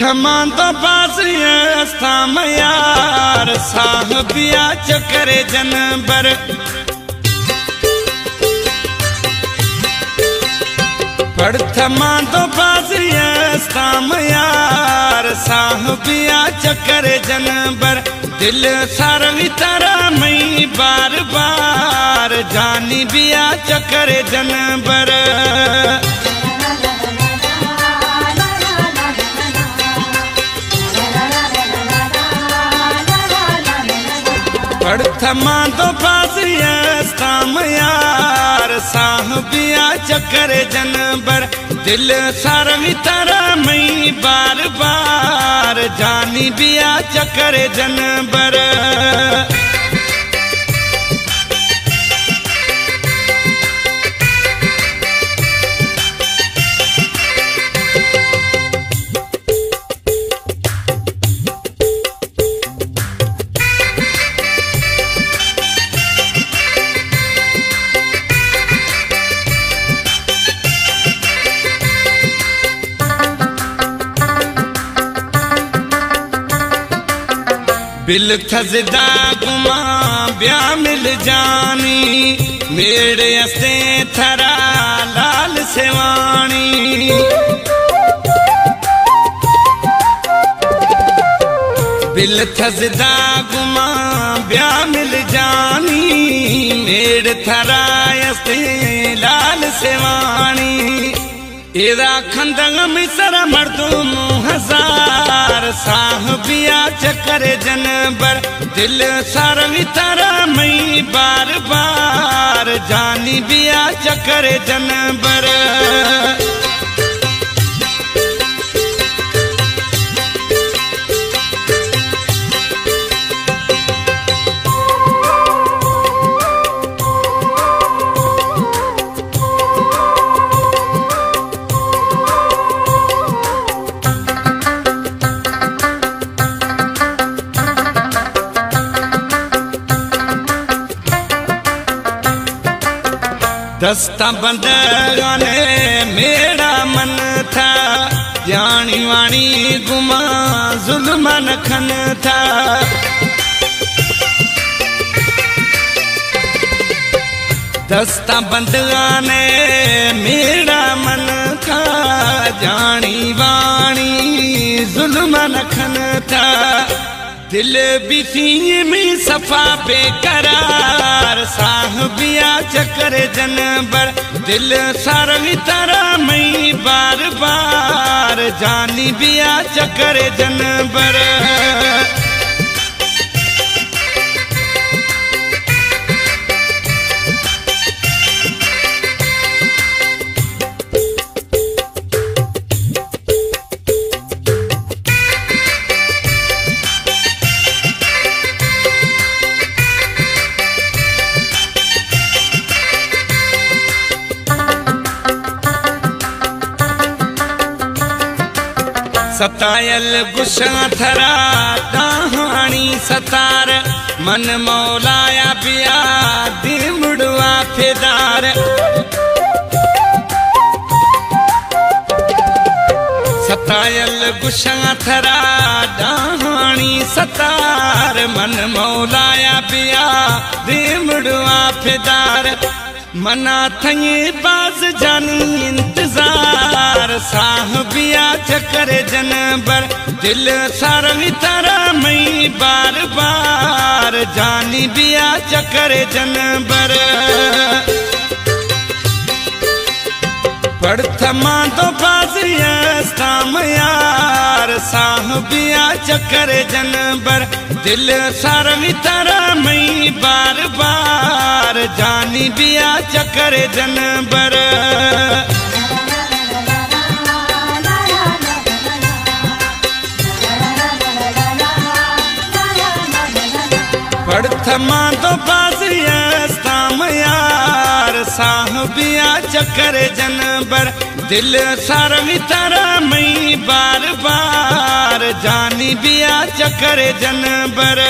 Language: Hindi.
प्रथमा तो बासिया यार साहबिया चकरे जनबर प्रथमा तो बासिया यार साहबिया चकरे जनबर दिल सारवी तारा मई बार बार जानी बिया चकरे जनबर प्रथमा तो बासिया यार साहबिया चकरे जनबर दिल सारवी तारा मई बार बार जानी बिया चकरे जनबर बिल थजदा गुमा ब्या मिल जानी मेरे असे थरा लाल सेवानी बिल थजदा गुमा ब्या मिल जानी मेरे थरा असे लाल सेवानी एदा खंदंग मिसर मर्दुम हजार साहबिया चकरे जनबर दिल सारवी तारा मई बार बार जानी बिया चकरे जनबर दस्ता बंदगाने मेरा मन था जानी वाणी गुमा जुल्मन खन था दस्ता बंदगाने मेरा मन था जानी वाणी जुल्मन खन था दिल बिसी में सफा बेकरार साहबिया चकरे जनबर दिल सारवी तारा मई बार बार जानी बिया चकरे जनबर सतायल गुस्सा थरा कहानी सतार मन मौलाया पिया दिमड़ुआ फेदार सतायल गुस्सा थरा कहानी सतार मन मौलाया पिया दिमड़ुआ फेदार मना थई बाज जानी इंतजार साहबिया चकरे जनबर दिल सारवी तारा मई बार बार जानी बिया चकरे जनबर प्रथमा तो बासिया यार साहबिया चकरे जनबर दिल सारवी तारा मई बार बार जानी बिया चकरे जनबर प्रथमा तो बासिया यार साहबिया चकरे जनबर दिल सारवी तारा मई बार बार जानी बिया चकरे जनबर।